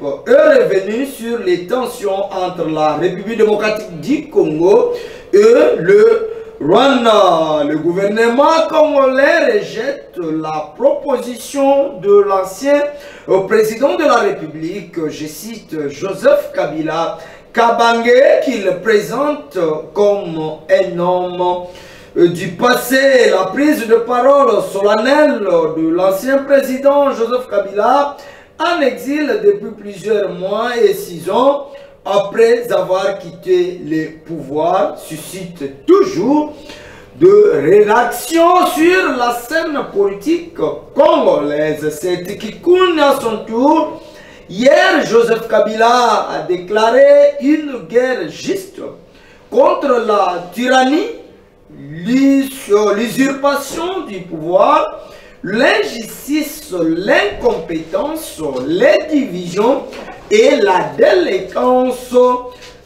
est revenu sur les tensions entre la République démocratique du Congo et le Rwanda. Le gouvernement congolais rejette la proposition de l'ancien président de la République, je cite Joseph Kabila Kabange, qu'il présente comme un homme du passé. La prise de parole solennelle de l'ancien président Joseph Kabila en exil depuis plusieurs mois et 6 ans après avoir quitté les pouvoirs suscite toujours de réactions sur la scène politique congolaise. C'est Kikuni à son tour. Hier, Joseph Kabila a déclaré une guerre juste contre la tyrannie, l'usurpation du pouvoir, l'injustice, l'incompétence, les divisions et la délinquance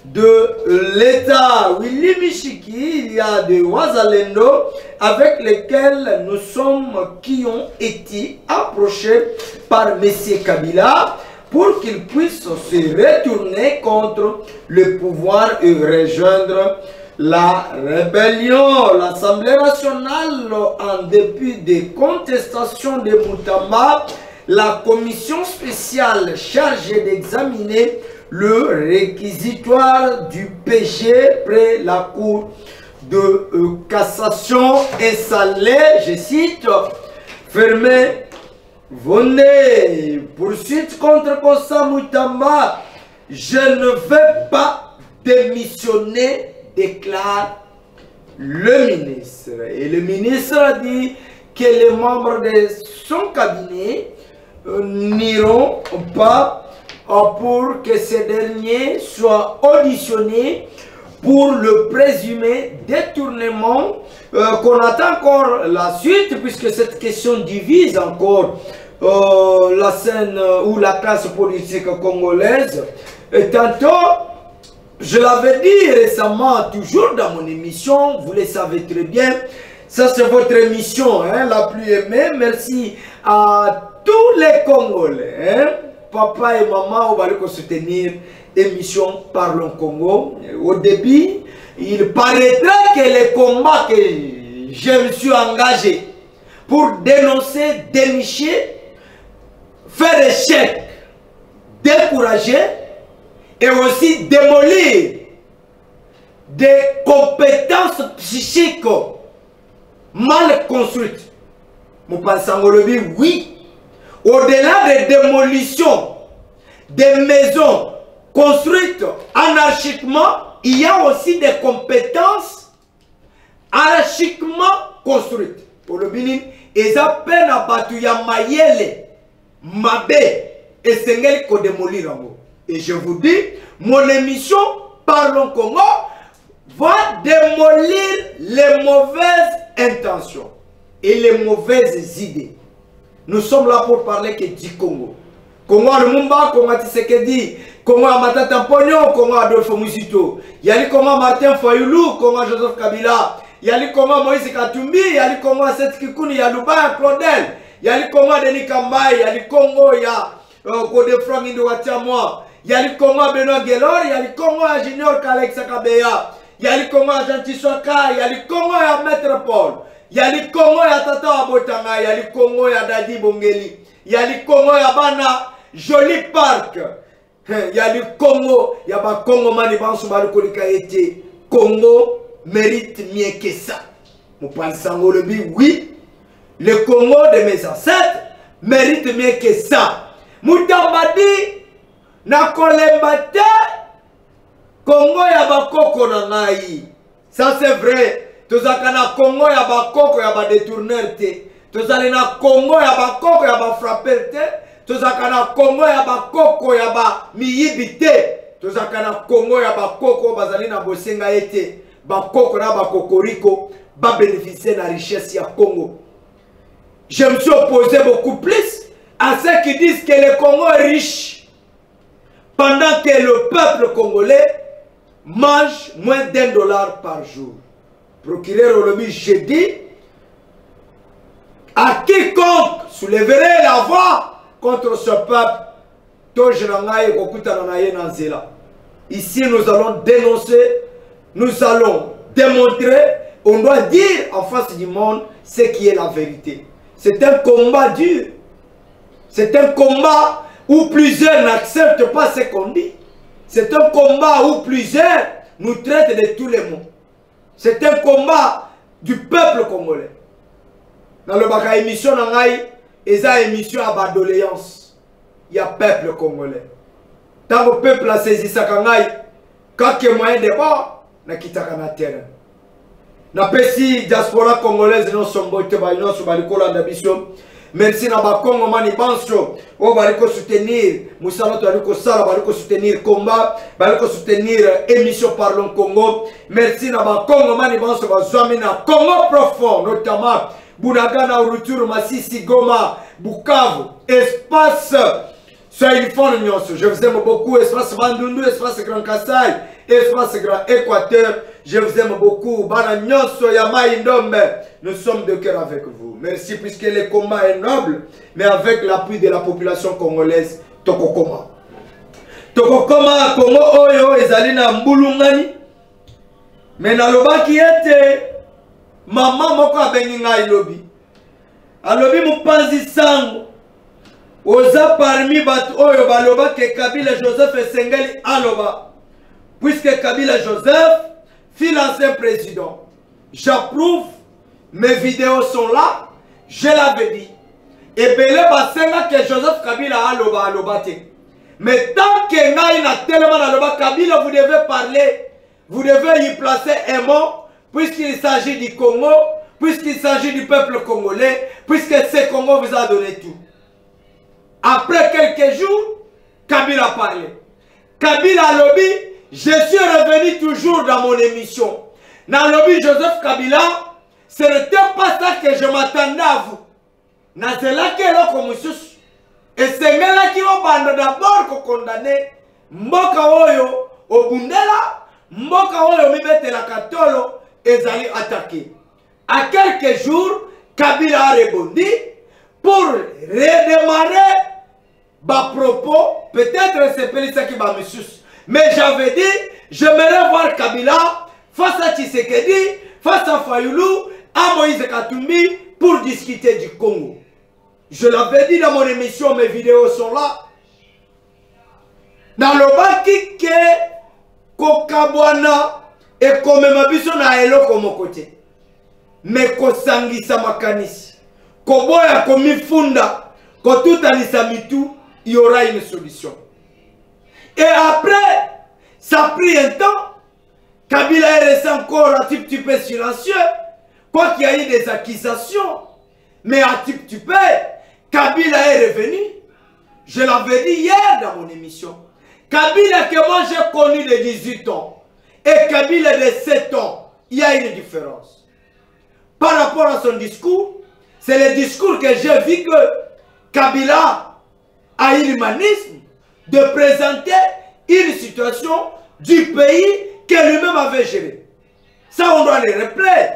de l'État. Willy Michiki, il y a des Wazalendo avec lesquels nous sommes, qui ont été approchés par M. Kabila pour qu'il puisse se retourner contre le pouvoir et rejoindre la rébellion. L'Assemblée nationale, en dépit des contestations de Moutamba, la commission spéciale chargée d'examiner le réquisitoire du péché près la cour de cassation installée, je cite, fermée, venez, poursuite contre Kossa Moutamba, je ne vais pas démissionner, déclare le ministre. Et le ministre a dit que les membres de son cabinet n'iront pas pour que ces derniers soient auditionnés pour le présumé détournement qu'on attend encore la suite, puisque cette question divise encore la scène ou la classe politique congolaise. Et tantôt, je l'avais dit récemment, toujours dans mon émission, vous le savez très bien, ça c'est votre émission hein, la plus aimée. Merci à tous les Congolais, hein, papa et maman, on va le soutenir. Émission Parlons Congo. Au début, il paraîtrait que les combats que je me suis engagé pour dénoncer, dénicher, faire échec, décourager et aussi démolir des compétences psychiques mal construites. Mon Pansangolobi, oui. Au-delà des démolitions des maisons construites anarchiquement, il y a aussi des compétences anarchiquement construites. Pour le Bénin, ils appellent à Batouya Mayele, Mabé et Sengel qu'on démolit en haut. Et je vous dis, mon émission Parlons Congo va démolir les mauvaises intentions et les mauvaises idées. Nous sommes là pour parler que du Congo. Congo à Lumumba, Congo à Tshisekedi, Congo à Matata Pognon, Congo à Adolphe Musito. Yali Congo à Martin Fayoulou, Congo à Joseph Kabila. Yali Congo à Moïse Katumbi, Yali Congo à Seth Kikouni, Yaluba Claudel. Yali Congo à Denis Kambaye, Yali Congo à Godefroy Ndouatiamoa. Yali Congo à Benoît Guélor, Yali Congo à Junior Kalex Kabeya. Yali Congo à Jean Tissoka, Yali Congo à Maître Paul. Yali Congo à Tata Abotanga, Yali Congo à Dadi Bongeli. Yali Congo à Bana Joli Park. Yali Congo, Yaba Congo Mani Bansou Balukolika été. Congo mérite mieux que ça. Vous pensez en Olobi, oui. Le Congo de mes ancêtres mérite mieux que ça. Moutambadi, na kolembate, Congo yaba koko na ngai. Ça c'est vrai. Tozaka na Congo yaba koko yaba détourneur te. Tozali na Congo yaba koko yaba frapper te. Tozaka na Congo yaba koko yaba miyibi te. Tozaka na Congo yaba koko bazali na bosenga ete. Ba koko na ba kokoriko ba bénéficier de la richesse ya Congo. Je me suis opposé beaucoup plus à ceux qui disent que le Congo est riche pendant que le peuple congolais mange moins d'$1 par jour. Procureur Olobi, j'ai dit à quiconque soulèverait la voix contre ce peuple, Ici, nous allons dénoncer, nous allons démontrer, on doit dire en face du monde ce qui est la vérité. C'est un combat dur. C'est un combat où plusieurs n'acceptent pas ce qu'on dit. C'est un combat où plusieurs nous traitent de tous les mots. C'est un combat du peuple congolais. Dans le bac émission, il y a une émission à badoléance. Il y a peuple congolais. Tant que le peuple a saisi sa kangai, quand il y a moyen de bord, na kitaka na terrain. Na pesi diaspora congolaise non sombote ba ino so balikola d'ambition. Merci na ba Congo mani banso o baliko soutenir musala to baliko sala baliko soutenir combat baliko soutenir émission Parlons Congo. Merci na ba Congo mani banso ba zwami na Congo profond notamment Bunagana Rutshuru Masisi Goma Bukavu espace je vous aime beaucoup, espace Bandundu, espace Grand Kassai, espace Grand Équateur, je vous aime beaucoup. Bana Nyonso Yamai Ndombe, nous sommes de cœur avec vous. Merci puisque le combat est noble, mais avec l'appui de la population congolaise, Tokokoma. Tokokoma, Congo Oyo, Ezalina Mbulungani, mais na loba qui était maman moko abenginga ilobi. Alobi mupanzi sango. Oza parmi bat oyo baloba que Kabila Joseph Esengeli aloba. Puisque Kabila Joseph fut l'ancien président. J'approuve, mes vidéos sont là, je l'avais dit. Et Belé Basenga que Joseph Kabila aloba alobate. Mais tant que n'a tellement aloba Kabila, vous devez parler, vous devez y placer un mot, puisqu'il s'agit du Congo, puisqu'il s'agit du peuple congolais, puisque ce Congo vous a donné tout. Après quelques jours, Kabila a parlé. Kabila a lobby, je suis revenu toujours dans mon émission. Dans le lobby Joseph Kabila, ce n'était pas ça que je m'attendais à vous. Nazela kelo komususu. Et c'est là qui ont bandé d'abord qu'on condamné. Mboka oyo, obundela, mboka oyo mibete la katolo, ezali attaqué. À quelques jours, Kabila a rebondi pour redémarrer bas propos, peut-être c'est Pelissa qui m'a mis. Mais j'avais dit, j'aimerais voir Kabila face à Tshisekedi, face à Fayoulou, à Moïse Katumbi pour discuter du Congo. Je l'avais dit dans mon émission, mes vidéos sont là. Dans le baki que Kokabwana et comme ma biso na elo comme côté. Mais Kosangisa makanisi. Koboya komifunda, ko tout alisa mitu. Il y aura une solution. Et après, ça a pris un temps. Kabila est resté encore un petit peu silencieux. Quoi qu'il y ait des accusations. Mais un petit peu, Kabila est revenu. Je l'avais dit hier dans mon émission. Kabila que moi j'ai connu de 18 ans. Et Kabila de 7 ans. Il y a une différence. Par rapport à son discours, c'est le discours que j'ai vu que Kabila a eu l'humanisme de présenter une situation du pays que lui-même avait géré. Ça, on doit les rappeler.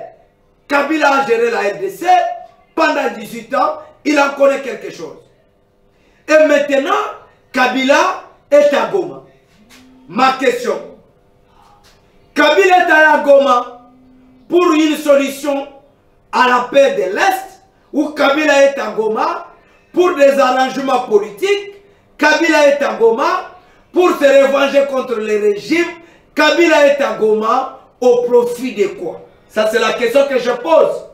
Kabila a géré la RDC pendant 18 ans, il en connaît quelque chose. Et maintenant, Kabila est à Goma. Ma question, Kabila est à Goma pour une solution à la paix de l'Est, ou Kabila est à Goma pour des arrangements politiques, Kabila est à Goma pour se revenger contre le régime, Kabila est à Goma au profit de quoi? Ça c'est la question que je pose.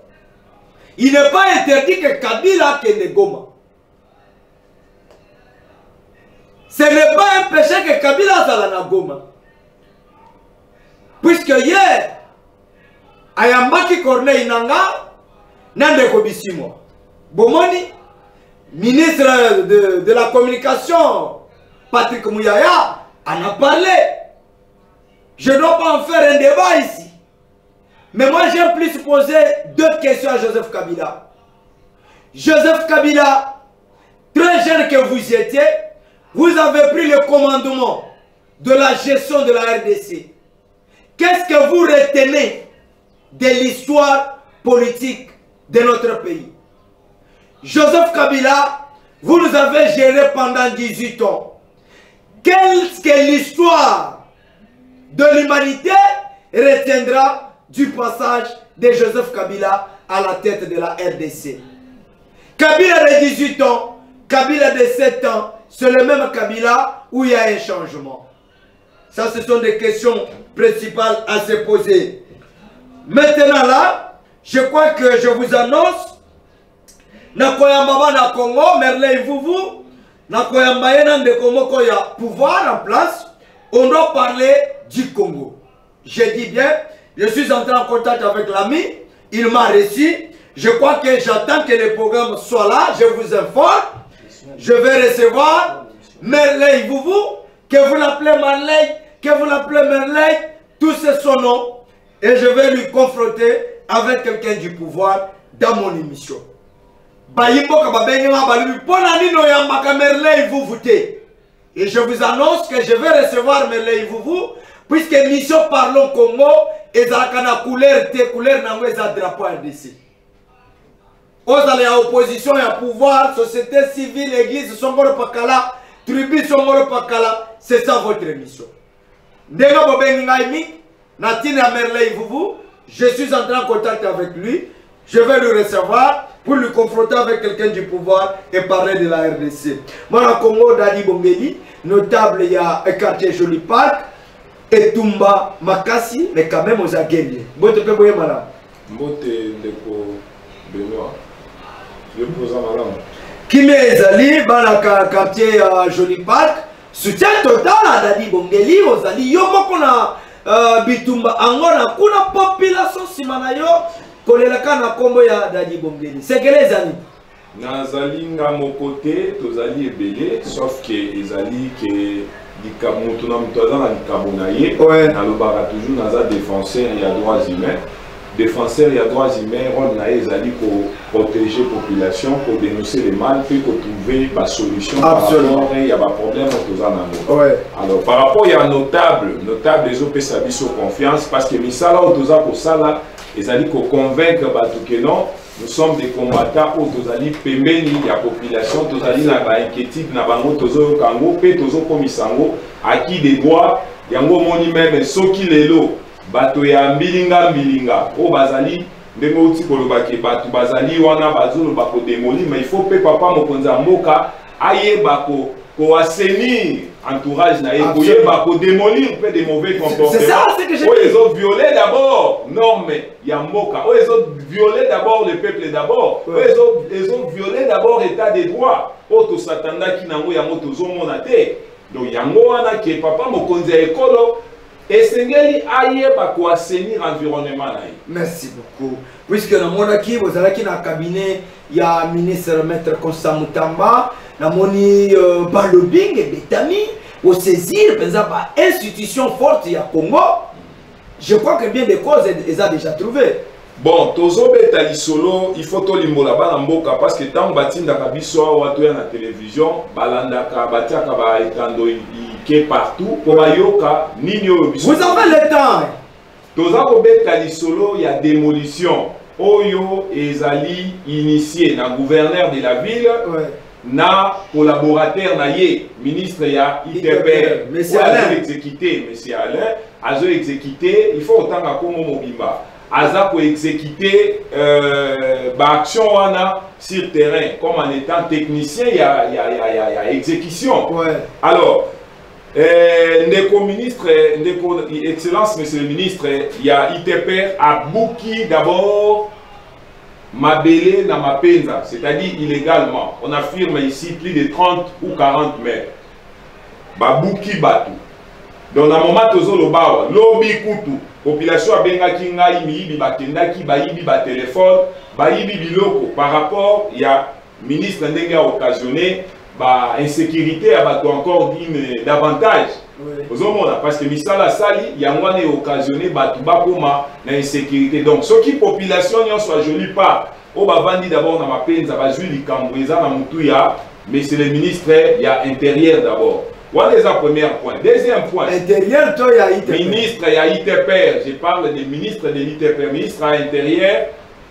Il n'est pas interdit que Kabila ait Goma. Ce n'est pas un péché que Kabila soit à Goma. Puisque hier, Ayambaki Corneille Nanga, Nandeko Bisimo, Bomoni, ministre de la communication, Patrick Mouyaya, en a parlé. Je ne dois pas en faire un débat ici. Mais moi, j'ai plus posé deux questions à Joseph Kabila. Joseph Kabila, très jeune que vous étiez, vous avez pris le commandement de la gestion de la RDC. Qu'est-ce que vous retenez de l'histoire politique de notre pays? Joseph Kabila, vous nous avez géré pendant 18 ans. que l'histoire de l'humanité retiendra du passage de Joseph Kabila à la tête de la RDC. Kabila de 18 ans, Kabila de 7 ans, c'est le même Kabila où il y a un changement. Ça, ce sont des questions principales à se poser. Maintenant là, je crois que je vous annonce, Nakoyamba na Congo, Merlin Vouvou, Nakoyamba Yenan de Congo, il y a pouvoir en place, on doit parler du Congo. Je dis bien, je suis entré en contact avec l'ami, il m'a reçu, je crois que j'attends que le programme soit là, je vous informe, je vais recevoir Merlin Vouvou, que vous l'appelez Marley, que vous l'appelez Merlin, tous c'est son nom, et je vais lui confronter avec quelqu'un du pouvoir dans mon émission. Et je vous annonce que je vais recevoir Merlin Vouvou, puisque mission Parlons Congo, et la couleur n'a pas drapeau RDC. Aux allez à opposition et à pouvoir, société civile, église, Songoro Pakala, tribu Songoro Pakala, c'est ça votre mission. Ndega Bobengaimi, Natina Merlin Vouvou, je suis entré en contact avec lui, je vais le recevoir pour le confronter avec quelqu'un du pouvoir et parler de la RDC. Moi, Congo, Dadi Bombeli, notable, il y a un quartier Joli Park, et Tumba Makasi, mais quand même aux Aguenye. Bote Peboye Mala. Bote Ndeko Benoît. Le président Malam. Qui m'est allé dans le quartier Joli Park, soutien total à Dadi Bombeli, aux Ali, Yomokona Bitumba, Angona, Kuna population Simanayo. C'est que les amis. Nazali nga mon côté, tozali ebele, sauf que ezali que dikamutu na mtoza na dikabonaye, na lobara toujours naza défenseur et droits humains. Défenseur et droits humains, on a ezali pour protéger la population, pour dénoncer les mal, puis pour trouver la solution par rapport il y a un problème alors par rapport il y a notable les OP Sabiso confiance parce que misala otoza pour ça là ils allaient convaincre que non, nous sommes des combattants pour tous pembeni la population, tous allés na ba inquiétude na bango tozo kango pe tozo komisango acquis des droits yango moni même soki lelo bato ya mbilinga o bazali ndenge uti kolobaki bato bazali wana bazolo bako démolir mais il faut pe papa mokonza mboka ayeba ko assainir entourage na eboye bako démolir peut des mauvais comportements. C'est ça, c'est que j'ai dit. Ils ont violé d'abord normes Yamboka. Ils ont violé d'abord le peuple d'abord. Ils ont violé d'abord l'état des droits. Oto satanda ki nango yango tozo monate. Donc yango wana ke papa mokonzi ekolo esengeli ayeba ko assainir environnement na. Merci beaucoup. Puisque na mona ki bozala ki na cabinet ya ministre maître Constant Mutamba na moni balobing et betami au saisir par exemple institution forte ya Congo. Je crois que bien des causes ils ont déjà trouvé. Bon, tozo beta lisolo, il faut to limbola ba mboka parce que tant batinda kabiso watu ya na télévision, balanda ka batia ka ba etando ike partout pour bayoka nini o biso. Vous avez le temps. Toza ko beta lisolo, il y a démolition. Oyo ezali initié na gouverneur de la ville. Na collaborateur na ye ministre ya ITPR monsieur Alain exécuté monsieur Alain azo exécuté il faut autant ka Kongo mobimba aza ko exécuter ba action wana sur terrain comme en étant technicien ya exécution alors ndeko ministre ndeko excellence monsieur le ministre ya ITPR a bouki d'abord Mabele na Mapenza, c'est-à-dire illégalement. On affirme ici plus de 30 ou 40 mètres. Babouki Batu. Donc, dans le moment où l'on lobi kutu, population a benga kinga imibi bakendaki, bayibi ba téléphone, bayibi biloko. Par rapport, il y a ministre ndenge occasionné, ba insécurité a battu encore davantage. Parce que misala sali yangwane occasionné batubakoma na insécurité. Donc ce qui population n'y soit joli pas. On va vendre d'abord dans ma peine, ça va jouer les cambouisa dans Moutouya, mais c'est le ministre il y a intérieur d'abord. Voilà les premiers points. Deuxième point. Intérieur toi il y a ITPR. Ministre il y a ITPR. Je parle des ministres de l'ITPR. Ministre à l'intérieur.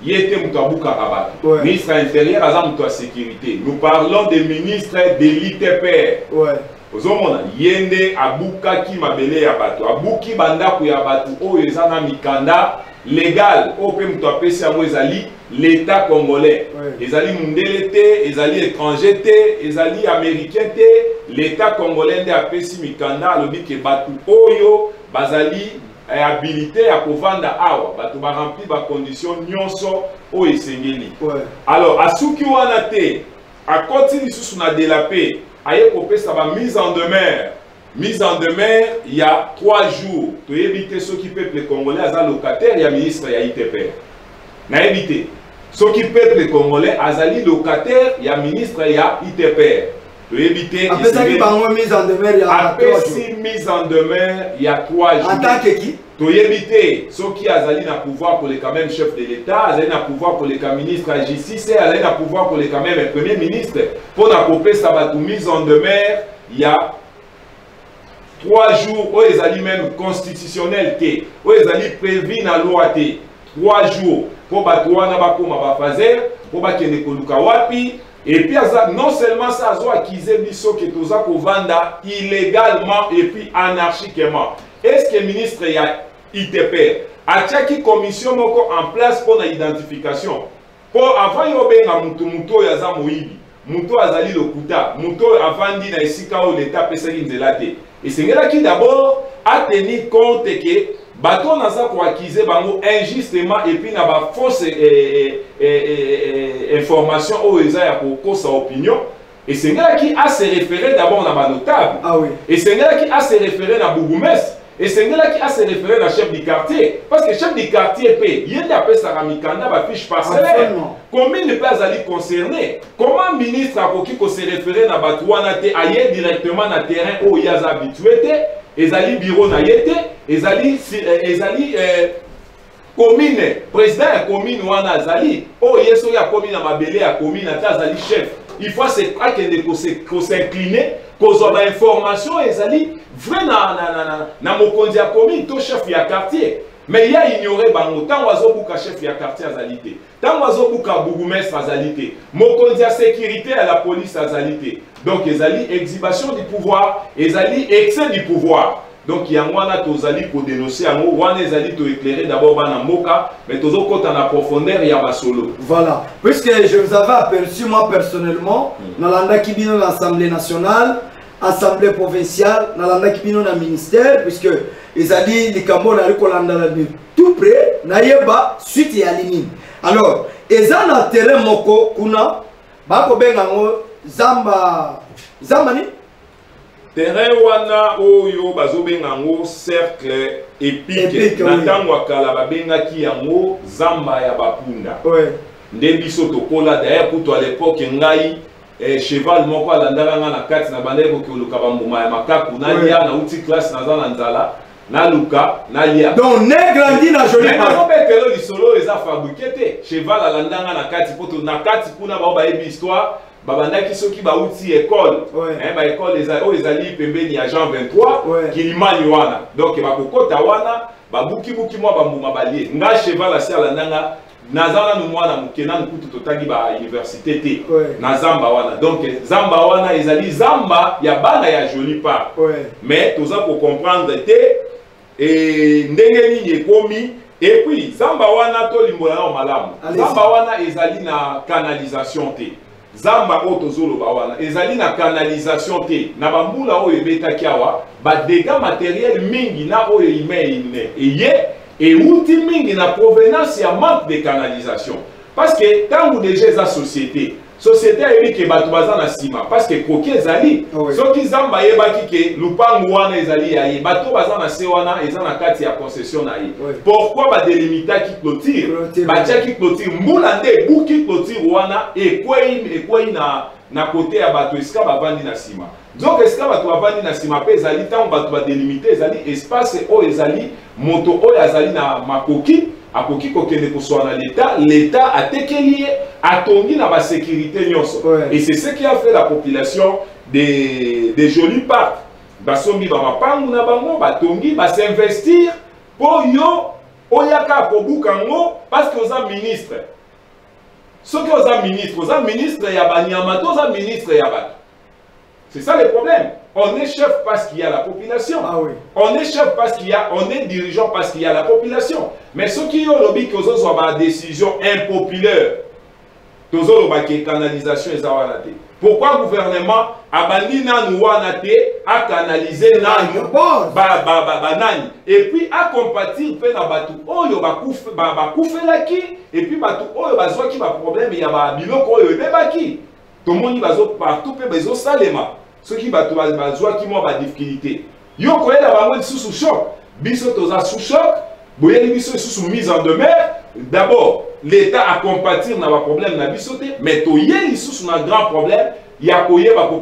Il était Moutabu Karabat. Ministre à l'intérieur, à la sécurité. Nous parlons des ministres de l'ITPR. ozomona yende abukaki mabele ya bato abuki bandako ya bato oyo eza na mikanda légal oyo mpe moto apesi yango ezali l'état congolais ezali mundele te ezali étranger te ezali américain te l'état congolais nde apesi mikanda alobi ke bato oyo bazali habilité ya kovanda awa bato barempli bacondition nyonso oyo esengeli alors asuki wana te akoti lisusu na delape aye kopesa ba mise en demeure. Mise en demeure, il y a 3 jours. Tu as évité ceux qui peuple congolais, à locataire, il y a ministre, il y a ITP. Na évité. Ceux qui peuple congolais, azali locataire, il y a ministre, il y a ITP. Tu as évité. Après ça, il y a mise en demeure, il y a 3 jours. Mise en demeure, il y a 3 jours. En tant que qui? Tu as évité. Ceux qui azali na pouvoir pour les quand même chef de l'État, azali na pouvoir pour les quand ministre à justice, azali na pouvoir pour les quand même premier ministre. Pour na couper ça va tout mise en demeure, il y a 3 jours où ils allaient même constitutionnel, où ils allaient prévu dans la loi. 3 jours pour batouana bakoma bafazer, pour bakene koluka wapi. Et puis non seulement ça, ils ont accusé biso que toza kovanda illégalement et puis anarchiquement. Est-ce que le ministre y a ITP a tchaki commission moko en place pour l'identification? Pour avant yobenga mutu yaza moibi. Mutu azali lokuta, mutu avandi na esika o l'état pesaki nzela te. Et c'est là qui d'abord a tenu compte que bateau n'a pas pour acquiser bango injustement et puis n'a pas fausse information au ESA pour sa opinion. Et c'est là qui a se référé d'abord dans ma notable. Ah oui. Et c'est là qui a se référé dans Bougoumès. Et c'est là qui a se référé dans le chef du quartier. Parce que le chef du quartier paye. Il y a des Saramikanda, ma fiche parcellaire. Combien de personnes allaient concerner? Comment le ministre a se référé dans Batouana ailleurs directement dans le terrain où il y a habitué? Ils allaient bureau na yete, ils allaient commune, président de la commune wana azali, oh yeso ya commune na mabele ya commune ata azali chef. Il faut se s'incliner, qu'on a information ezali vrai na mokonzi ya commune to chef ya quartier. Mais il y a ignoré bango tant wazo buka chef ya quartier azalité, tant wazo buka bourgmestre azalité, mokonzi ya sécurité à la police azalité. Donc ezali exhibition du pouvoir, ezali excès du pouvoir. Donc il y a un tozali pour dénoncer un mot, on ezali to éclairer d'abord bana moka, mais tozo côté en profondeur il y a basolo. Voilà, puisque je vous avais aperçu moi personnellement dans l'anda qui vient de l'Assemblée nationale, Assemblée provinciale, dans l'anda qui vient dans ministère, puisque ezali les Cambon na rikolanda tout près, na yeba suite ya limine. Alors, ezana terrain moko kuna bako benga ngo Zamba ni terrain wana oyo bazobenga ngo cercle épique na ntango akala babengaki yango zamba ya bapunda nde biso tokola d'ailleurs kuto à l'époque ngai cheval moko alandaka nga na kati na bandeko kokoluka bambuma ya makaku nalia na uti classe naza na nzala na luka na lia donc ne grandi na joli mais na betelo lisolo eza fabriqué te cheval alandanga na kati poto na kati kuna ba bayebi histoire babandaki soki bauti école ba école ezali pembeni ya Jean 23 kilimani wana donc bakokota wana babuki mwa bambuma balie nga cheval asi alandanga nazana no mwana mukena nkutu totangi ba université te na zamba wana donc zamba wana ezali zamba ya bana ya joli part mais toza ko comprendre te et ndenge nini ekomi et puis zamba wana to limbola na malamu zamba wana ezali na canalisation te zamba oyo tozoloba wana ezali na canalisation te na bambula oyo ebetaki awa badega matériel mingi na oyo ine eye euti mingi na provenance ya manque de canalisation parce que tango déjà eza société ayebi ke bato baza na nsima parce que koki ezali soki zamba ayebaki ke lupangu wana ezali ya ye bato baza na se wana eza na kati ya concession na ye pourquoi badelimitaki clôture batiaki clôture mbula nde ebuki clôture wana ekwei na kote ya bato esika bavandi na nsima donc esika bato bavandi na nsima mpe ezali ntango bato badelimite ezali espace oyo ezali moto oyo azali na makoki akoki kokende kozwa na l'état atekeli ye atongi na basécurité nyonso et c'est ce qui a fait la population de Joli Park basombi bamapangu na bango batongi basinvestir po yo oyaka kobuka ngo parce que oza ministre soki oza ministre ya banyama to oza ministre ya bato C'est ça le problème. On est chef parce qu'il y a la population. Ah oui. On est chef parce qu'il y a, on est dirigeant parce qu'il y a la population. Mais ceux qui ont lobby que ce soit ma décision impopulaire, tous les canalisation et ça. Pourquoi le gouvernement a banni a canalisé nani et puis a compatir pe na batu oyo ba koufelaki et puis batu oyo bazwa ki ba problème ya ba biloko oyo bebaki tout le monde bazo partout pe bezo salema ceux qui batu bazwa ki mo ba difficulté yo koyela bango sous choc biso toza sous choc boyeli biso sous mise en demeure. D'abord l'état a compatir na ba problème na biso te mais toyeli sous un grand problème. Il y a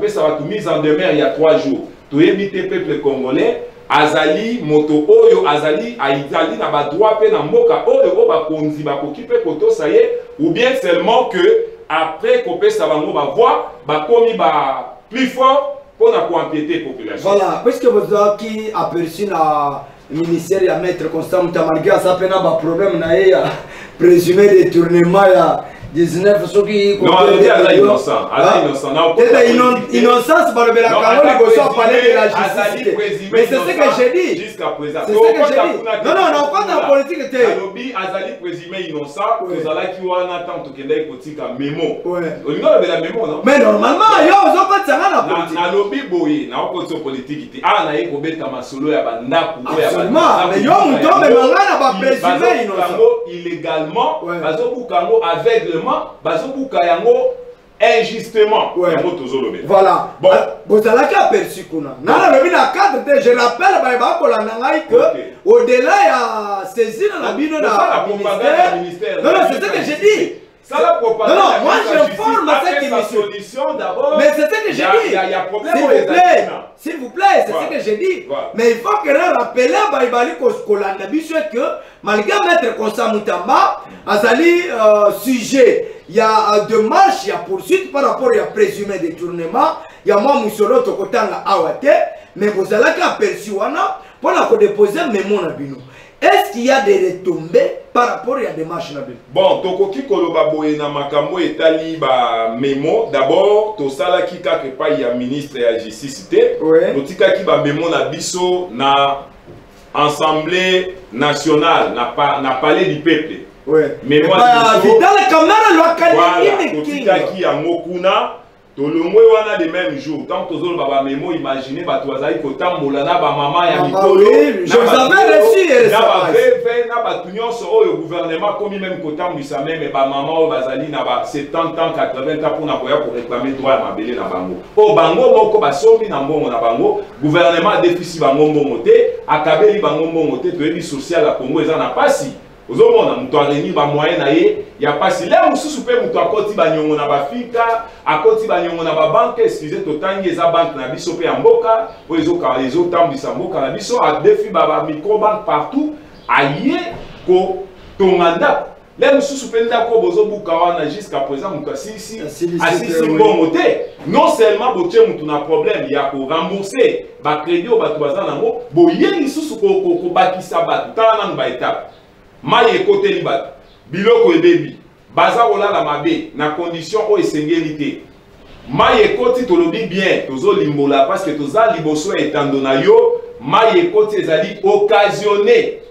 ça va mise en demeure il y a 3 jours. Tout le peuple congolais, Azali, Moto Oyo, Azali, Aïdali, n'a pas droit à Mboka, Oyo, Bakonzi, Bakokipe, Koto, ça y est, ou bien seulement que après Kopé Savango va voir, Bakomi va plus fort pour empiéter la population. Voilà, puisque vous avez qui aperçu le ministère de Maître Constant Mutamalga, ça fait un problème, présumé détournement. 19 ceux qui non, il est innocent. Innocence par le Bélacaro, il faut parler de la justice. Mais c'est ce que j'ai dit. Jusqu'à présent. C'est ce que j'ai dit. Non, non, non, pas dans la politique. Alobi, Azali présumé innocent. Vous allez qui ont attend que les politiques à mémo. On a la mémo, non? Mais normalement, il y a pas de ça dans la politique. Alobi boy, na opposition politique. Ah, na yeko beta masolo ya banda pour ya banda. Mais yo muto mais mangana ba présumé innocent. Illégalement, bazo bukango aveuglement. Bazobuka yango injustement. Voilà. Bon. Vous avez aperçu qu'on a. Je rappelle que au-delà il y a saisi dans la bino de ministère. Non, non, c'est ce que j'ai dit. Ça la propagande. Non, non, moi j'informe à cette émission. Mais c'est ce que j'ai dit. Il y a problème. S'il vous plaît, c'est ce que j'ai dit. Mais il faut que nous rappelions que malgré Maître Constant Mutamba, Azali sujet, il y a de marche, il y a poursuite par rapport à présumé détournement, il y a moi Moussolo Tokotanga Awate, mais vous allez aperçu pour déposer mémo Nabino. Est-ce qu'il y a des retombées par rapport à des marches Nabino? Bon, Tokoki Koloba Boyena Makambo et Tali ba mémo. D'abord, Tosala qui quelque part il y a ministre et justice. Totika qui ba mémo na biso na Assemblée nationale, na palais du peuple. Mais moi, Vital Kamara Totika qui a Mokuna. Tout le monde wana de même jour. Tant que vous avez mémo, imaginez que vous avez molana ba maman ya mitolo. Je vous avais reçu. Le gouvernement comme même kotam du samé mais ba maman bazali na ba 70 ans 80 ans pour réclamer droit à mabele na bango. O bango moko ba sombi na mbongo na bango. Gouvernement déficit bango mbongo te, akabeli bango mbongo te to ebi social la Congo eza na pasi. Ozomona mutu areni ba moyen na ye ya pasi là mususu pe mutu akoti ba nyongo na bafika akoti ba nyongo na ba banque excusez totangi eza banque na biso pe ya mboka po ezo tambisa mboka na biso a défi ba microbanque partout aye ko tonganda là mususu pe ndako bozo buka wana jusqu'à présent mutu asisi mbongo te non seulement botie mutu na problème ya ko rembourser ba crédit o batu baza nango boye lisusu ko bakisa batu tala na ba étape maye côté libat biloko ebebi baza olala mabe na condition o esengeli te maye côté tolobi bien tozo limbola parce que toza liboso etando na yo maye côté ezali occasionné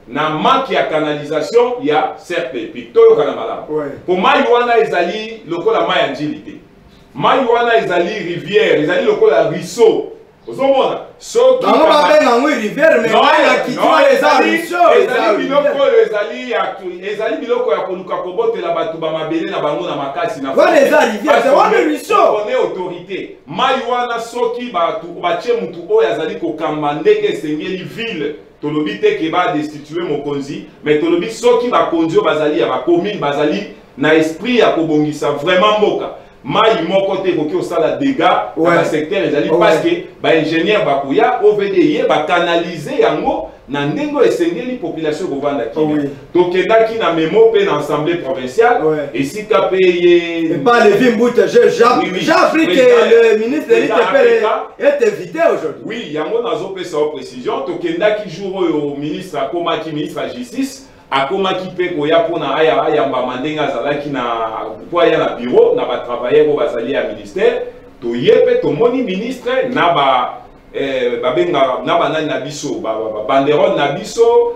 na manque ya canalisation ya certes pitoyo kana malamu pour mayi wana ezali lokola mayi anjilité mayi wana ezali rivière ezali lokola ruisseau. Ozomona soki on va faire un rivière mais il y a les ezali biloko ya koluka kobotela batu ba mabele na bango na makasi na les rivières c'est one ruisseau on est autorité mai wana soki batu batie mutu oyo azali kokamba ndenge esengeli ville tolobi te ke ba destituer mokonzi mais tolobi soki bakonzi oyo bazali ya bacommune bazali na esprit ya kobongisa vraiment mboka mai moko te koki osala dégâts na secteur ezali parce que ba ingénieur bakuya OVD ye ba canaliser yango na ndenge esengeli population kovanda ki tokendaki na memo pe na assemblée provinciale et si kapé ye pas le Vimbuta j'ai appris que le ministre de l'Intérieur est invité aujourd'hui. Oui yango nazo pesa précision tokendaki jour au ministre akomaki ministre de la justice akomaki pe koya pona ayamba mandenga azalaki na poya na bureau na ba travailleurs ko bazali ya ministère toyepe tomoni ministre na ba babenga na banani na biso banderole na biso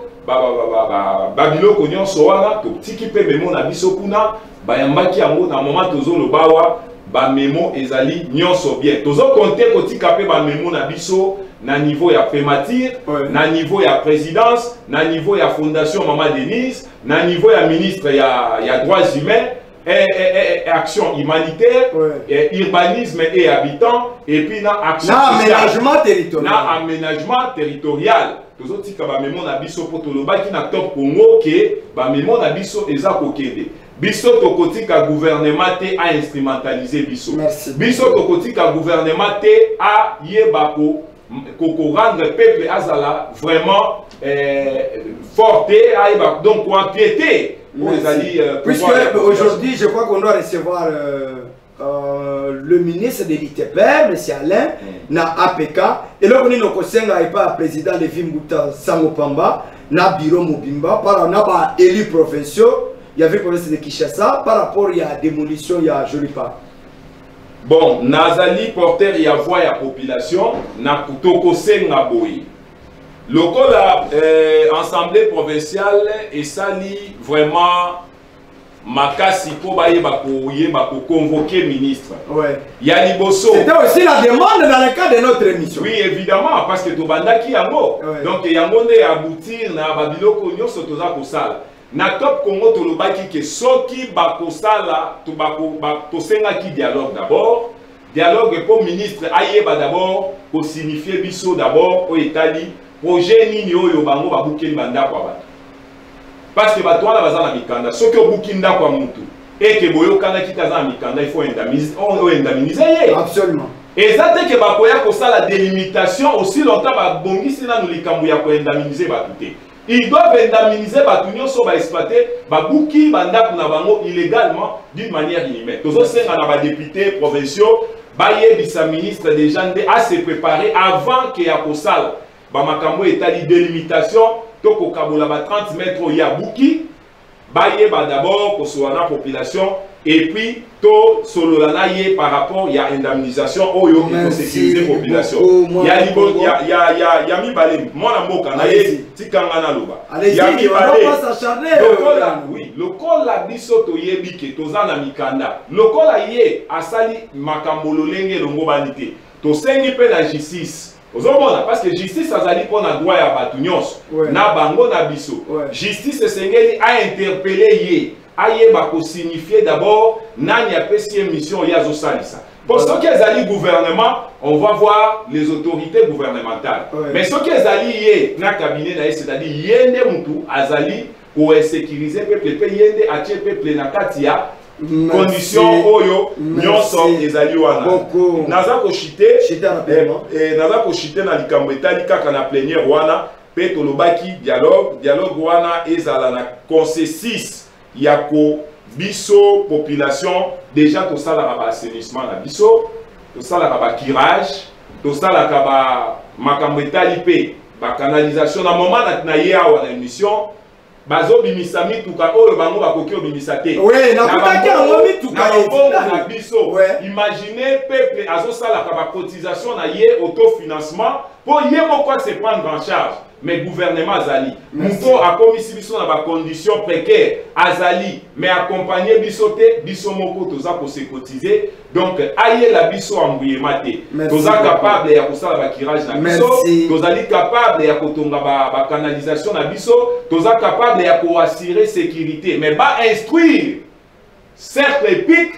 biloko nyonso wana totiki mpe memo na biso kuna bayambaki yango na moment tozoloba awa bamemo ezali nyonso bien tozokonte kotika mpe bamemo na biso na niveau ya primature, na niveau ya présidence, na niveau ya fondation Maman Denise, na niveau ya ministre ya droits humains et action humanitaire, urbanisme et habitants, et puis na action aménagement territorial. Na aménagement territorial. Tozotika ba memo na biso po tolobaki na top Congo ke ba memo na biso eza kokende. Biso tokotika gouvernement te a instrumentaliser biso. Biso tokotika gouvernement te a yebako Koko rendre le peuple azala vraiment fort donc pour empiéter. Puisque aujourd'hui je crois qu'on doit recevoir le ministre de l'ITPR, M. Alain, na APK, et là on est le président de Vimbuta Sangopamba, na bureau Mobimba, par na élu provinciaux, il y avait le province de Kinshasa, par rapport à la démolition, il y a Jolipa. Bon, Nazali porteur ya voix ya population, na kutoko senga boyi. Lokola assemblée provinciale et sali vraiment makasi po baye bako convoquer ministre. Ouais. Ya liboso. C'était aussi la demande dans le cadre de notre émission. Oui, évidemment, parce que tobandaki yango. Ouais. Donc yango ne aboutir na babiloko nyonso toza kosala. Na top Congo tolobaki ke soki bakosala to tosenga ki dialogue d'abord. Dialogue pour ministre ayeba d'abord pour signifier biso d'abord au Italie projet nini oyo bango babuki banda kwa bato. Parce que bato wana baza na mikanda soki obuki ndako mutu et que boyo kana kitaza na mikanda il faut indemniser. Absolument. Exacte que bakoya kosala délimitation aussi longtemps babongisi na likambo ya ko indemniser bato te. Ils doivent indemniser les gens qui exploité les bango illégalement d'une manière inhumaine. Tous les députés provinciaux, les ministres des gens à se préparer avant qu'il y ait un salle. Bamakambo est à délimitation, toko kabola 30 mètres il y a bouki. D'abord pour la population et puis to sololana par rapport il y a indemnisation au yo pour sécuriser la population. Il y a mi balé moi na mboka na ye tikanga na loba. Il y a mi balé. Oui, le col la biso to yebi ke toza na mikanda. Le col la ye asali makambo lolenge longo banité. To sengi pe la justice. Parce que justice azali pour na droit ya batu nyonso na bango na biso. Justice esengeli a interpellé ye aye bako signifier d'abord nani apesi mission ya zo salisa. Pour ceux qui ezali gouvernement, on va voir les autorités gouvernementales. Mais ceux qui ezali ye na cabinet na c'est-à-dire yende mutu azali pour sécuriser peuple pe yende atie peuple na katia condition oyo nyonso ezali wana naza ko chiter naza ko chiter na likambo etali kaka na plénière wana pe tolobaki dialogue wana ezala na consensus ya ko biso population déjà to sala ba assainissement na biso to sala ba curage to sala ba makambo etali pe ba canalisation na moment na ye awa na émission bazo bimisa mituka oyo bango bakoki obimisa te. Oui, na kutaki yango mituka na biso. Imaginez peuple azosala ka cotisation na ye autofinancement pour ye moko se prendre en charge. Mais gouvernement azali. Muto akomisi biso na ba conditions précaires azali mais accompagner biso te biso moko toza ko se cotiser. Donc aye la biso embuyema te. Toza capable ya kosala ba kirage na biso, tozali capable ya kotonga ba canalisation na biso, toza capable ya ko assurer sécurité mais ba instruire certes épique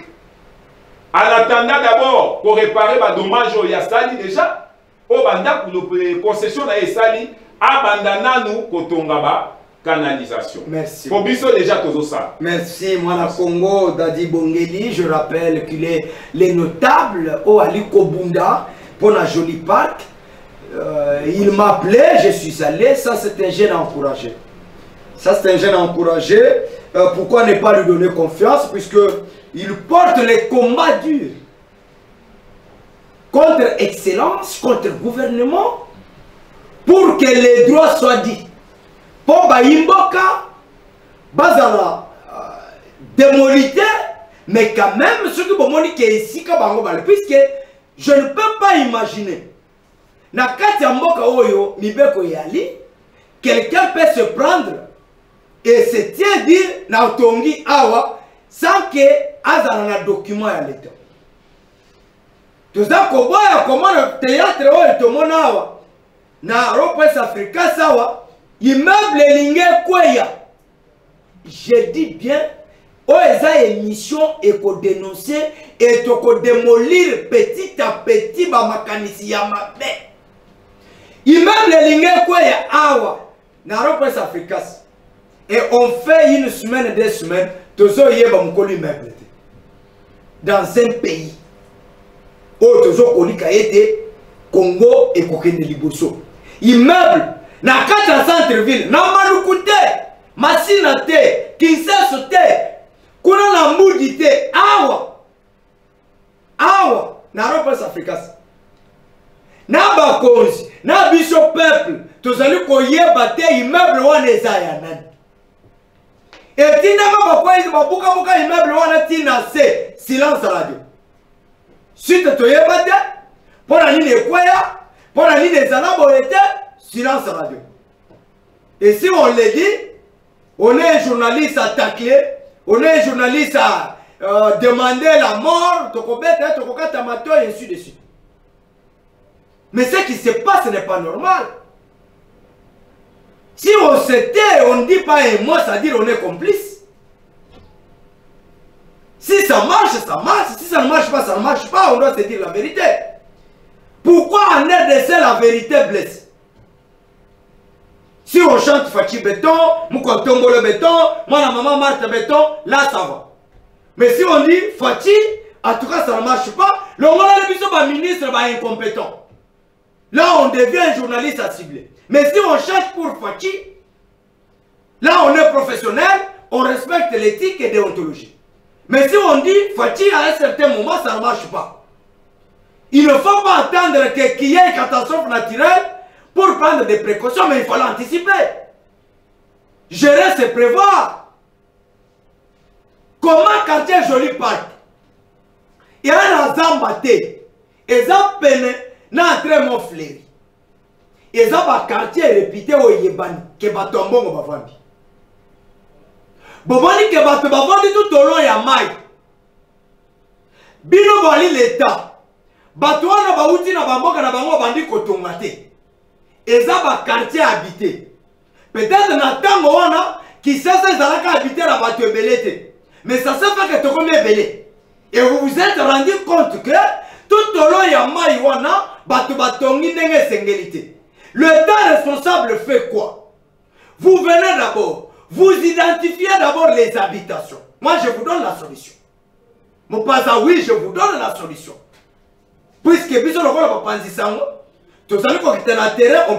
en attendant d'abord pour réparer ba dommage au ya sali déjà au banda pour le concession na sali abandana nous kotonga ba canalisation. Merci. Pour biso déjà tozo ça. Merci Mwana Congo Dadi Bongeli, je rappelle qu'il est les notables au Ali Kobunda pour la Jolie Parc. Il m'appelait, je suis allé, ça c'est un jeune encouragé. Ça c'est un jeune encouragé. Pourquoi ne pas lui donner confiance puisque il porte les combats durs contre excellence, contre gouvernement pour que les droits soient dits. Pour Baïmboka, Bazala démolité, mais quand même, ce que Bomoni qui est ici, puisque Je ne peux pas imaginer. Na kati ya mboka oyo mibeko yali, quelqu'un peut se prendre et se tient dire na otongi awa sans que azana na document ya l'État. Tout ça koboya comment le théâtre oyo tomona awa na Europe Africa sawa immeuble lingé kweya. Je dis bien oza émission et ko dénoncer et to ko démolir petit à petit ba makanisi ya mabe. Immeuble lingé kweya awa na Europe Africa. Et on fait une semaine, 2 semaines, tozo yeba mukoli immeuble dans un pays. Oh, tozo kolika ete Congo et kokende liboso. Immeuble na kata centre-ville, na Maluku te, Masina te, Kinshasa te, kuna na Mbudi te, awa, na Europe Africa. Na bakonzi, na biso peuple, tozali koyeba te immeuble wana eza ya nani. Et tina babuka immeuble wana tina se silence radio. Suite toyeba te, pona nini ekweya, pona nini ezala boyete, silence radio. Et si on le dit, on est un journaliste attaqué, on est un journaliste à demander la mort, tokobeta, tokokata mato et ainsi de suite. Mais ce qui se passe n'est pas normal. Si on se tait, on ne dit pas un mot, c'est-à-dire on est complice. Si ça marche, ça marche. Si ça ne marche pas, ça ne marche pas. On doit se dire la vérité. Pourquoi en RDC la vérité blesse? Si on chante Fachi Béton, Moukontombo le béton, moi la maman Marthe Béton, là ça va. Mais si on dit Fachi, en tout cas ça ne marche pas, le ministre va incompétent. Là on devient un journaliste à cibler. Mais si on cherche pour Fachi, là on est professionnel, on respecte l'éthique et la déontologie. Mais si on dit Fachi à un certain moment, ça ne marche pas. Il ne faut pas attendre qu'il y ait une catastrophe naturelle pour prendre des précautions, mais il faut l'anticiper. Gérer, c'est prévoir. Comment quartier Joli Park? Il y a un Zambate, et ça peine n'entre mon fléri. Et ça va quartier répété au Yébani, que batombo ngo bavandi. Bobani ke bato bavandi tout au long ya mai. Bino bali l'État. Bato wana bauti na bamboka na bango bandi kotonga te. Et ça va quartier habité. Peut-être na tango wana qui sasa zalaka habité na bato ebelete. Mais ça se fait que tokome ebele. Et vous vous êtes rendu compte que tout au long ya mai wana bato batongi ndenge sengelité. L'État responsable fait quoi? Vous venez d'abord, vous identifiez d'abord les habitations. Moi, je vous donne la solution. Mon papa, oui, je vous donne la solution. Puisque, on peut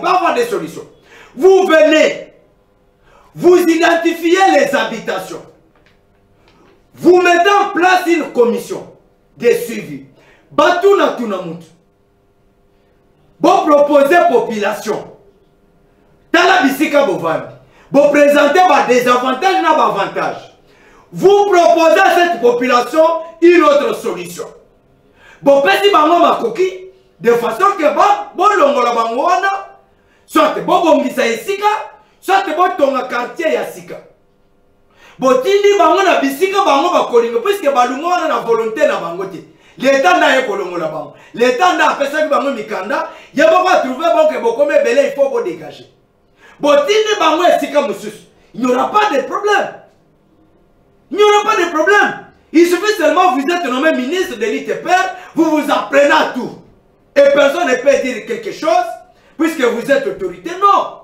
avoir des solutions. Vous venez, vous identifiez les habitations. Vous mettez en place une commission de suivi. Batuna Tunamut. Vous proposez population. Dans la bisika bovandi. Vous présentez des avantages et des avantages. Vous proposez à cette population une autre solution. Vous faites bango makoki de façon que bon longola bangwana soit bon bongisa esika soit bon tonga quartier ya sika. Botindi bango na bisika bango bakolinga puisque balungwana na volonté na bango te. L'État n'a pas colongola bango. L'État n'a pas fait bango mikanda. Il va trouver bon que beaucoup mais belé il faut vous dégager. Botindi bango esika mususu. Il n'y aura pas de problème. Il n'y aura pas de problème. Il suffit seulement vous êtes nommé ministre de l'ITPR, vous vous apprenez à tout. Et personne ne peut dire quelque chose puisque vous êtes autorité. Non.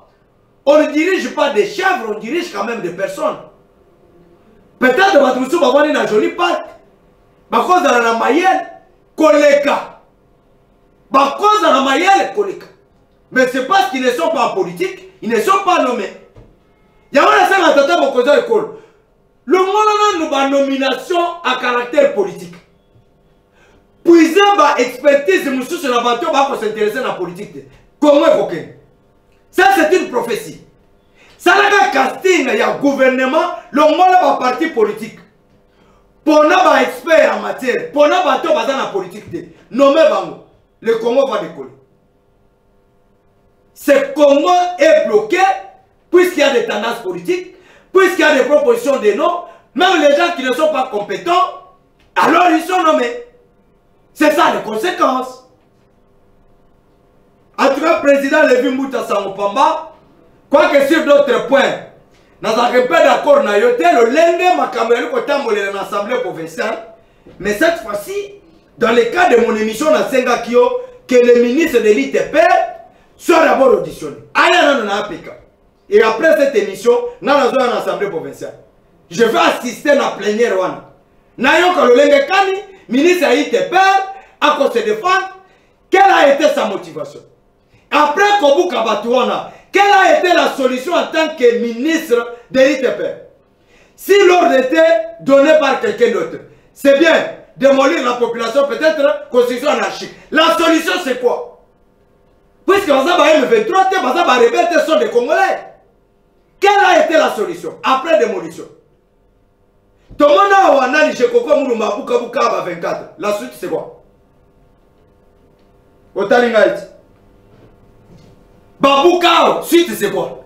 On ne dirige pas des chèvres, on dirige quand même des personnes. Peut-être votre monsieur va voir une jolie parc. Bakoza na mayel koleka. Bakoza na mayel koleka. Mais c'est parce qu'ils ne sont pas en politique, ils ne sont pas nommés. Il y a un tata Bokoza école. Le monde a une nomination à caractère politique. Puis il va expertise monsieur sur la bateau va s'intéresser à la politique. Comment est-ce? Ça c'est une prophétie. Ça là casting il y a gouvernement, le monde va parti politique. Pour nous, expert en matière, pour nous, bateau dans la politique, nommé bango. le Congo va décoller. Ce Congo est bloqué puisqu'il y a des tendances politiques, puisqu'il y a des propositions de noms, même les gens qui ne sont pas compétents, alors ils sont nommés. C'est ça les conséquences. En tout cas, le président Lévi Mouta Sangopamba, quoique sur d'autres points, nous n'avons pas d'accord, nous avons le lendemain, dans l'Assemblée provinciale, mais cette fois-ci, dans le cas de mon émission dans Sengakio, que le ministre de l'ITP soit d'abord auditionné. Et après cette émission, nous avons une Assemblée provinciale. Je vais assister à la plénière. Nous avons le ministre de l'ITP à cause de défendre. Quelle a été sa motivation? Après Kobu Kabatouana, quelle a été la solution en tant que ministre de l'ITP? Si l'ordre était donné par quelqu'un d'autre, c'est bien démolir la population, peut-être constitution anarchique. La solution c'est quoi? Puisque M23, les rebelles sont des Congolais. Quelle a été la solution après démolition? Tout le monde a analysé Koko Moulouma Buka Buka 24. La suite c'est quoi? Otalingaïti. Babouka, suite c'est quoi?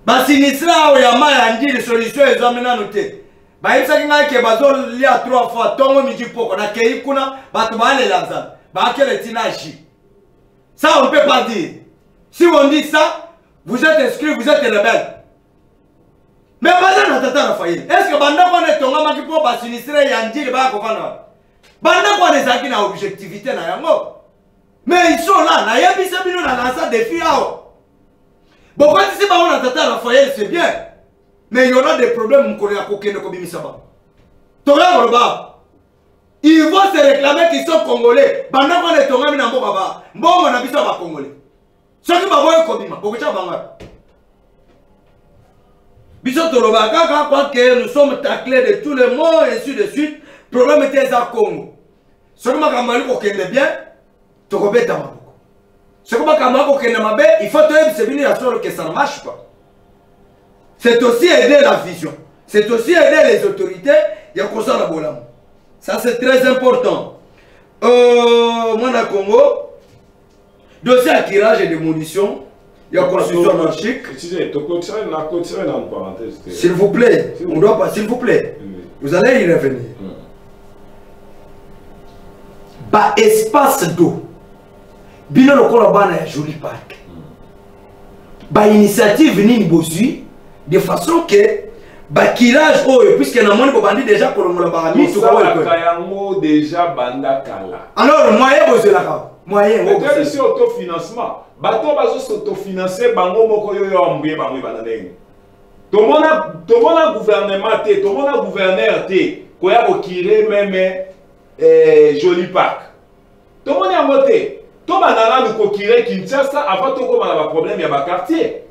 Basinistra oyama yandi les solutions ils ont maintenant noté. Ba imsa kinga ke bazol lia 3 fois tongo miji poko na kei kuna batu bale lanza. Ba kele tinaji. Ça on peut pas dire. Si on dit ça, vous êtes inscrit, vous êtes rebelle. Mais bazana na tata na faye. Est-ce que banda ko ne tonga maki po basinistra yandi le ba ko fana? Banda ko ne zaki na objectivité na yango. Mais ils sont là, na yebi sabino na lança défi ao. Bon, quand si on a tata Raphaël, c'est bien. Mais il y aura des problèmes qu'on a coqué de Kobimisaba. Ils vont se réclamer qu'ils sont congolais. Pendant qu'on est tombé dans le baba, bon, on a vu ça va congolais. Ce qui va voir Kobima, pourquoi tu vas voir? Bissot Toroba, quand nous sommes taclés de tous les mots et ainsi de suite, le problème était à Congo. Ce qui m'a dit bien, tu remets dans ma. Ce que il faut que ça ne marche pas. C'est aussi aider la vision. C'est aussi aider les autorités. Il y a comme ça la bolam. Ça c'est très important. Moi dans Congo, dossier à tirage et démolition, il y a constitution anarchique. S'il vous plaît, on doit pas. S'il vous plaît, vous allez y revenir. Bas espace d'eau. Bino le Kolabana est joli parc. Ba initiative nini bosui de façon que ba kirage puisque na moni ko bandi déjà pour le barami tout kayango déjà banda kala. Alors moyen bosela ka moyen mais c'est autofinancement. Bato bazo s'autofinancer bango moko yo yo ambuye bango bananeng. To mona gouvernement te, to mona gouverneur te ko ya ko kire même joli parc. To mona voter tout le monde a Kinshasa avant tout comme un problème il y a un quartier.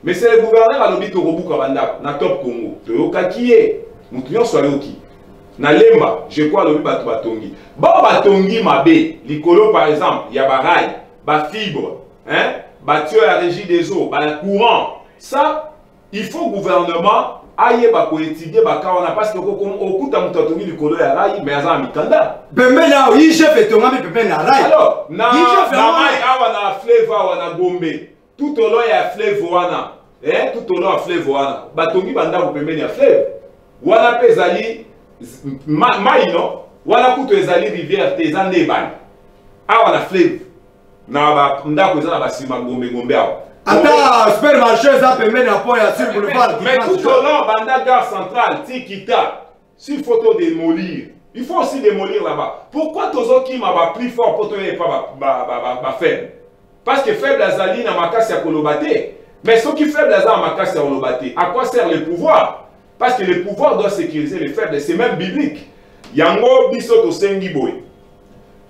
Mais c'est le gouverneur à l'objet de Robuka na top Congo. Toyoka qui est, nous tous sommes qui. Na lemba, je crois l'objet batu batongi. Bon batongi mabe, l'icolo par exemple, il y a barail, ba fibre, hein, battu à la régie des eaux, ba courant. Ça, il faut gouvernement aïe ba ko étudier ba kawana parce que au coup ta mutotongi l'icolo ya rai mais azan mikanda. Bembe là, oui, je fais ton ami bembe na rai. Alors, na mai awa na fleuve awa na Gombe. Tout au long il y a fleuve wana. Hein, tout au long a fleuve wana. Batongi banda ko bembe ya fleuve. Wana pezali mai no. Wana kuto ezali rivière tezande ban. Awa na fleuve. Na ba ndako ezala basima Gombe awa. Attends, supermarché ça permet d'appuyer sur le boulevard. Mais tout au long, banda gare centrale, Tikita, s'il faut te démolir, il faut aussi démolir là-bas. Pourquoi Tozo qui m'a plus fort pour te pas faible? Parce que faible Azali n'a ma casse à Kolobate. Mais ceux qui faible Azali n'a ma casse à Kolobate, à quoi sert le pouvoir? Parce que le pouvoir doit sécuriser les faibles, c'est même biblique. Yango bisoto sengi boy.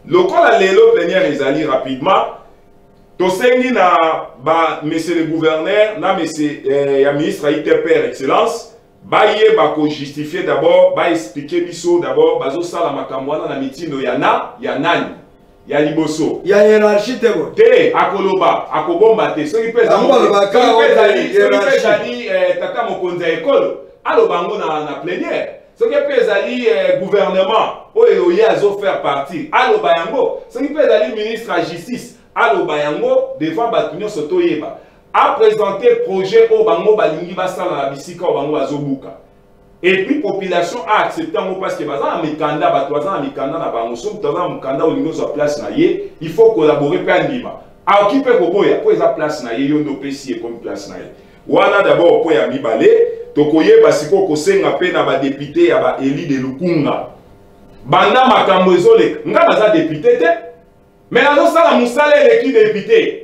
Le col à l'élo plénière Ezali rapidement. Tosengi na ba monsieur le gouverneur na monsieur ya ministre ITP excellence ba yé ba ko justifier d'abord ba expliquer biso d'abord bazo sala makambo na mitindo ya nani ya liboso ya hiérarchie te akoloba akobomba te soki pesa tata mokonzi ya école alo bango na plénière Ce qui peut gouvernement, où il y a faire partie, allo bayango, ce qui peut ministre de la justice, allo bayango, devant Batunyo Sotoyeba, a présenté projet au bango balingi basala la bisika au bango azobuka. Et puis population a accepté parce que bazan mikanda batwazan mikanda na bango so tozan mikanda olingo so place na ye, il faut collaborer pe andima. A occuper koboya pour esa place na ye yondo pesi comme place na ye. Wana d'abord pour ya mibale, tokoye basiko kosenga pe na ba député ya ba Eli de Lukunga. Banda makambo ezole, nga baza député te. Mais nazo sala musala eleki député.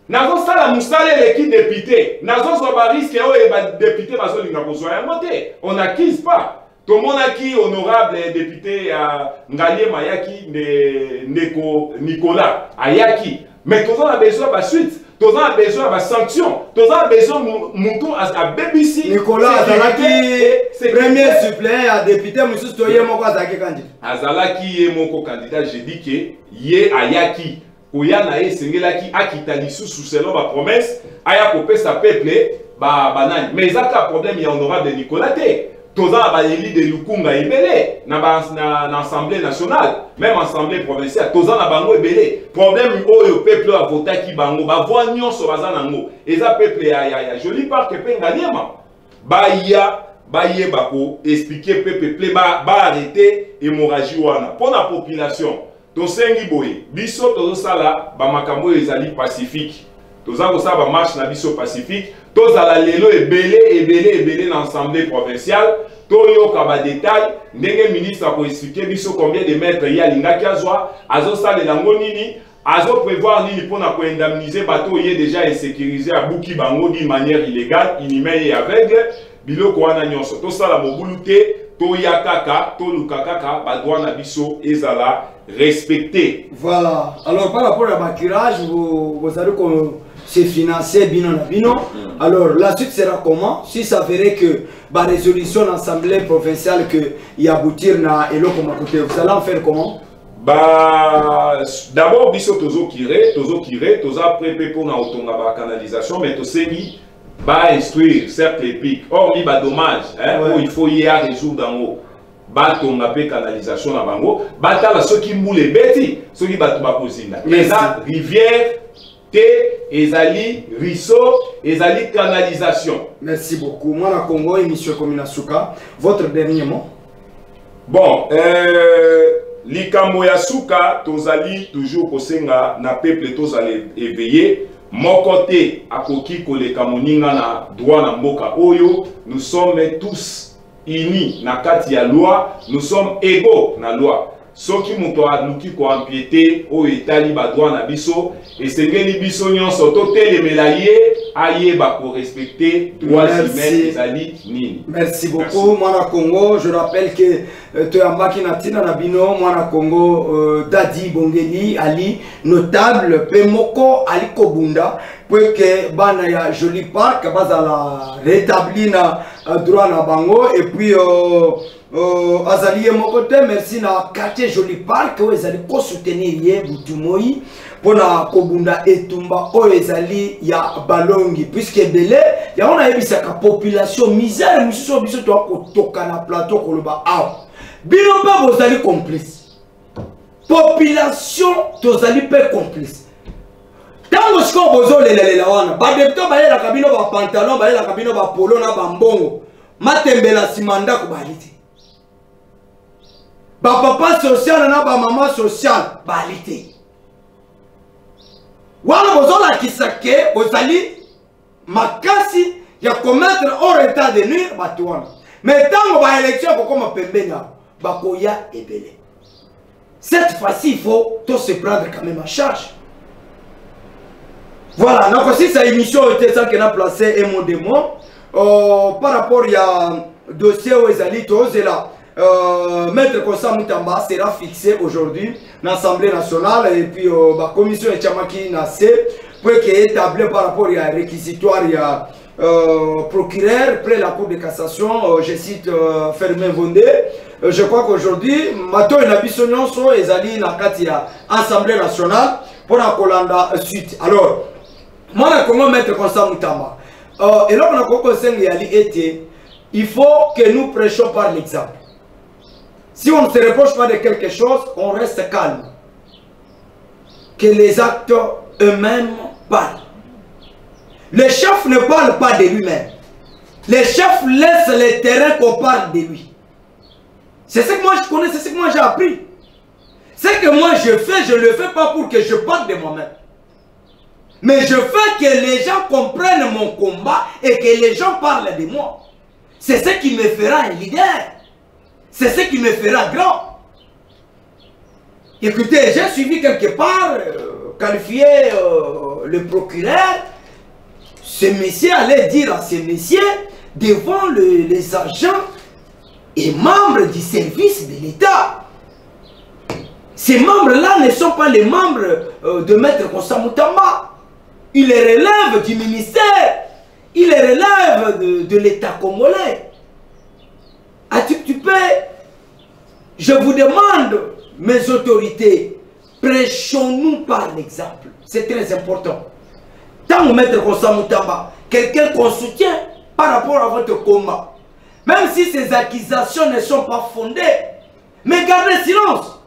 Nazo sala musala eleki député. Nazo so ba risque o e ba député bazo linga kozwa yango te. On n'accuse pas. Tout le monde qui honorable député Ngalie Mayaki Ndeko Nicolas Ayaki. Mais tout le monde a besoin de suite. Tout le monde a besoin de sanctions. Tout le monde a besoin de mouton à BBC. Nicolas Azalaki, premier suppléant à député, M. Stoye Moko Azalaki candidat. Azalaki est mon candidat, je dis que Yé Ayaki, Koya Nae Sengelaki, Akita Lisusu, selon ma promesse, Aya Kopé sa peuple, banane. Mais il y a un problème, il y a honorable de Nicolas Té. Toza ba Eli de Lukunga ebele na l'Assemblée nationale, même Assemblée provinciale, toza na bango ebele. Problème oyo peuple a voté ki bango, ba voix nyonso baza nango. Eza peuple ya joli parc pe ngaliema. Ba ye bako expliquer peuple ba arrêter hémorragie wana. Pour la population, to sengi boye, biso tozo sala ba makambo ezali pacifique. Toza ko sa ba marche na biso pacifique. Tozala lelo ebele dans l'Assemblée provinciale. Toyo kaba détail. Ndenge ministre a expliqué biso combien de mètres il y a lingaki azwa. Azo sale lango nini. Azo prévoir nini pour na ko indemniser bateau y est déjà insécurisé à Buki Bango d'une manière illégale, inhumaine et aveugle. Biloko wana nyonso. To sala mobulute. Toya kaka, toluka kaka, badouana biso ezala respecté. Voilà. Alors par rapport à Bakirage, vous savez qu'on c'est financé bino na bino. Alors la suite sera comment? Si ça ferait que la résolution de l'Assemblée provinciale que y aboutir na elo comme côté, vous allez en faire comment? D'abord biso tozo kire, tozo préparé pour na otonga ba canalisation, mais to seni ba instruire cercle épique. Or mi ba dommage, hein, ouais. Où il faut y a résoudre en haut. Ba tonga pe canalisation na bango, ba tala ceux qui moulent beti, ceux qui battu ba kozina. Et là rivière Té, ezali, ruisseau, ezali, canalisation. Merci beaucoup. Moi, la Congo et M. Kominasuka, votre dernier mot? Bon, likambo ya suka, tozali, toujours kosenga, na peuple tozali éveillé. Mon côté, akoki koleka moninga na droit na mboka oyo, nous sommes tous unis na kati ya loi, nous sommes égaux na loi. Soki muto aluki ko empiété o etali ba droit na biso et sengeli biso nyonso to telemela ye aye ba ko respecter droits humains ezali nini. Merci beaucoup mwana Congo. Je rappelle que toyambaki na tina na bino mwana Congo Dadi Bongeli Ali notable pe moko ali kobunda pour que bana ya joli parc bazala rétabli na droit na bango et puis azali mokote merci na quartier joli parc où ezali ko soutenir ye butumoi pona kobunda etumba o ezali ya balongi puisque belé ya ona ebisaka population misère mususu biso to kotoka na plateau koloba aw bino ba bozali complice population tozali pe complice tango siko bozo lelela wana ba depto ba yela kabino ba pantalon ba yela kabino ba polo na ba mbongo matembela simanda ko baliti ba papa social na ba mama social balite wana bozola kisake bozali makasi ya commettre hors état de nuire batu wana mais tango ba élection ko koma pembena ba koya ebele cette fois-ci il faut tout se prendre quand même en charge. Voilà, donc si cette émission était ça qu'on a placé un mot de mots par rapport à dossier où ils allaient tous et là Maître Kossa Moutamba sera fixé aujourd'hui dans l'Assemblée nationale et puis la commission de Chamaki Nassé pour qu'il établi par rapport à réquisitoire il y a procureur près la Cour de cassation, je cite Fermin Vondé. Je crois qu'aujourd'hui, Mato et Nabissonion sont allés dans l'Assemblée nationale pour la Colanda suite. Alors, moi, comment Maître Kossa Moutamba et là, on a conseillé été il faut que nous prêchions par l'exemple. Si on ne se reproche pas de quelque chose, on reste calme. Que les acteurs eux-mêmes parlent. Le chef ne parle pas de lui-même. Le chef laisse le terrain qu'on parle de lui. C'est ce que moi je connais, c'est ce que moi j'ai appris. Ce que moi je fais, je ne le fais pas pour que je parle de moi-même. Mais je fais que les gens comprennent mon combat et que les gens parlent de moi. C'est ce qui me fera un leader. C'est ce qui me fera grand. Écoutez, j'ai suivi quelque part, qualifié le procureur. Ce monsieur allait dire à ce monsieur, devant les agents et membres du service de l'État. Ces membres-là ne sont pas les membres de Maître Constant Moutamba. Ils les relèvent du ministère. Ils les relèvent de l'État congolais. Tu peux, je vous demande, mes autorités, prêchons-nous par l'exemple. C'est très important. Tant que Maître Constant Moutamba, quelqu'un qu'on soutient par rapport à votre combat, même si ces accusations ne sont pas fondées, mais gardez silence.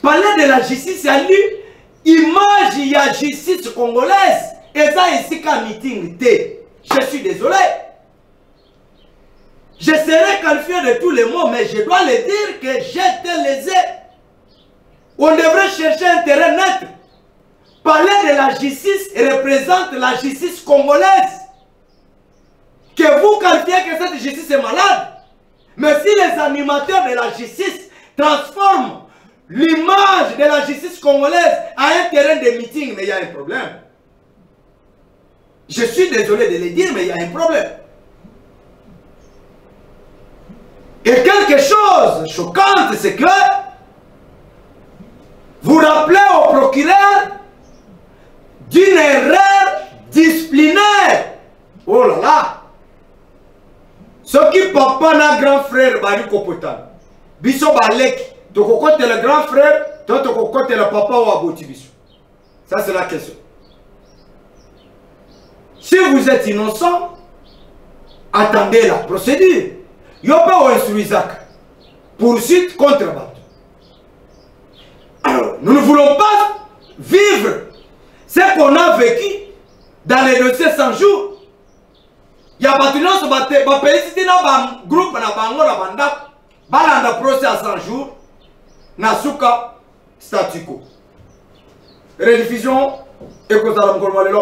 Parler de la justice à lui, image, il y a justice congolaise, et ça ici qu'un meeting T. Je suis désolé. Je serai qualifié de tous les mots, mais je dois le dire que j'étais lésé. On devrait chercher un terrain neutre. Parler de la justice représente la justice congolaise. Que vous qualifiez que cette justice est malade. Mais si les animateurs de la justice transforment l'image de la justice congolaise à un terrain de meeting, mais il y a un problème. Je suis désolé de le dire, mais il y a un problème. Et quelque chose de choquant, c'est que vous rappelez au procureur d'une erreur disciplinaire. Oh là là! Ce qui papa n'a grand frère, Bari Kopotan. Biso Balek, tu cocotes le grand frère, toi tu cocotes le papa ou aboti biso. Ça c'est la question. Si vous êtes innocent, attendez la procédure. Yopa ou instruisak. Poursuite contre Bato. Alors, nous ne voulons pas vivre ce qu'on a vécu dans les dossiers 100 jours. Il y a des gens qui ont fait un groupe qui procès à 100 jours. Nasuka statu quo. Rediffusion et que à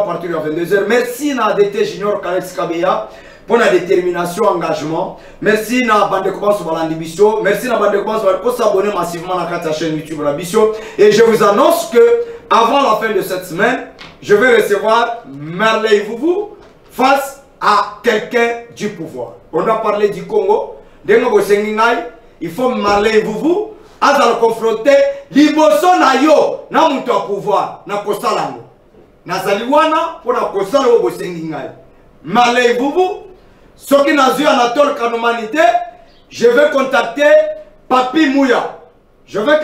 partir de 22h. Merci à DT Junior Kalex Kabeya pour la détermination, engagement. Merci à Bande Koban sur Balandibiso. Merci à Bande Koban pour s'abonner massivement à la chaîne YouTube la Bisso. Et je vous annonce que avant la fin de cette semaine, je vais recevoir Marley Vouvou face à quelqu'un du pouvoir. On a parlé du Congo. Il faut Marley Vouvou à le confronter. Liboso na yo na mutu a pouvoir na kosalango. Na zaliwana pour na kosala wo bosengingai. Marley Vouvou, ce qui n'a eu Anatole Kanomanité, je vais contacter Papi Mouya. Je vais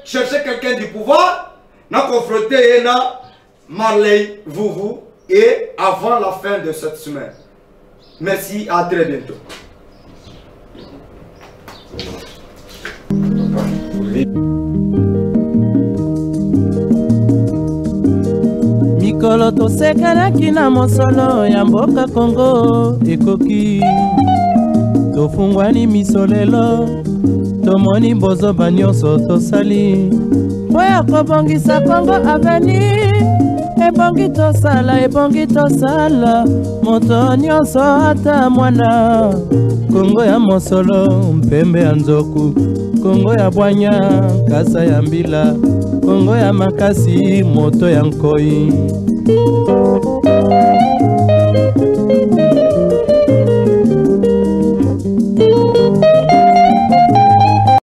chercher quelqu'un du pouvoir, na confronter na Marley Vouvou et avant la fin de cette semaine. Merci, à très bientôt. Mikolo tosekanaki na mosolo ya mboka Kongo ekoki tofungwani misolelo tomoni bozoba nyonso tosali po ya kobongisa Kongo aveni ebongi tosala moto nyonso ata mwana Kongo ya mosolo mpembe ya nzoku Kongo ya bwanya kasa ya mbila Kongo ya makasi moto ya nkoi